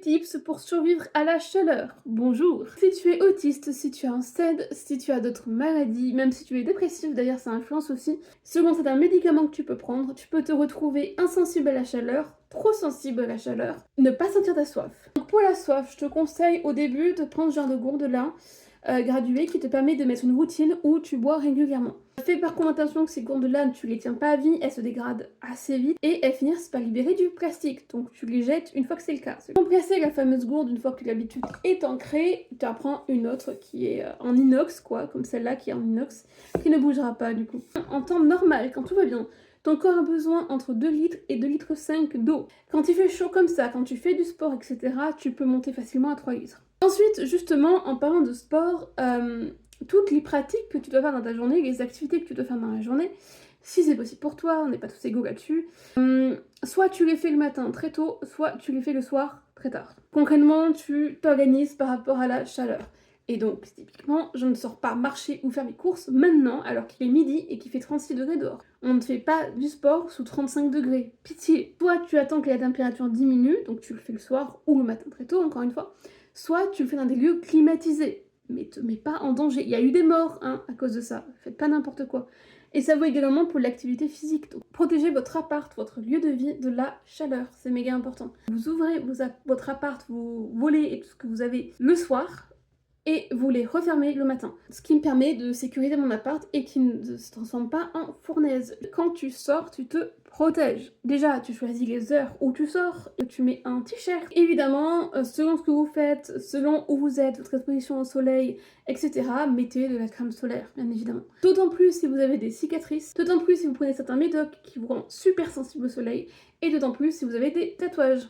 tips pour survivre à la chaleur. Bonjour. Si tu es autiste, si tu as un STED, si tu as d'autres maladies, même si tu es dépressif, d'ailleurs ça influence aussi, selon c'est un médicament que tu peux prendre, tu peux te retrouver insensible à la chaleur, trop sensible à la chaleur, ne pas sentir ta soif. Donc pour la soif, je te conseille au début de prendre ce genre de gourde-là, graduée, qui te permet de mettre une routine où tu bois régulièrement. Fais par contre attention que ces gourdes-là, tu les tiens pas à vie, elles se dégradent assez vite et elles finissent par libérer du plastique, donc tu les jettes une fois que c'est le cas. Compresser la fameuse gourde, une fois que l'habitude est ancrée, tu en prends une autre qui est en inox, quoi, comme celle-là qui est en inox, qui ne bougera pas du coup. En temps normal, quand tout va bien, ton corps a besoin entre 2 litres et 2 litres 5 d'eau. Quand il fait chaud comme ça, quand tu fais du sport, etc., tu peux monter facilement à 3 litres. Ensuite, justement, en parlant de sport, toutes les pratiques que tu dois faire dans ta journée, les activités que tu dois faire dans la journée, si c'est possible pour toi, on n'est pas tous égaux là-dessus, soit tu les fais le matin très tôt, soit tu les fais le soir très tard. Concrètement, tu t'organises par rapport à la chaleur. Et donc, typiquement, je ne sors pas marcher ou faire mes courses maintenant, alors qu'il est midi et qu'il fait 36 degrés dehors. On ne fait pas du sport sous 35 degrés. Pitié. Soit tu attends que la température diminue, donc tu le fais le soir ou le matin très tôt, encore une fois, soit tu le fais dans des lieux climatisés, mais te mets pas en danger. Il y a eu des morts à cause de ça, faites pas n'importe quoi. Et ça vaut également pour l'activité physique. Donc, protégez votre appart, votre lieu de vie de la chaleur, c'est méga important. Vous ouvrez votre appart, vous volez et tout ce que vous avez le soir, et vous les refermez le matin. Ce qui me permet de sécuriser mon appart et qui ne se transforme pas en fournaise. Quand tu sors, tu te protèges. Déjà, tu choisis les heures où tu sors, et tu mets un t-shirt. Évidemment, selon ce que vous faites, selon où vous êtes, votre exposition au soleil, etc., mettez de la crème solaire, bien évidemment. D'autant plus si vous avez des cicatrices, d'autant plus si vous prenez certains médocs qui vous rendent super sensibles au soleil, et d'autant plus si vous avez des tatouages.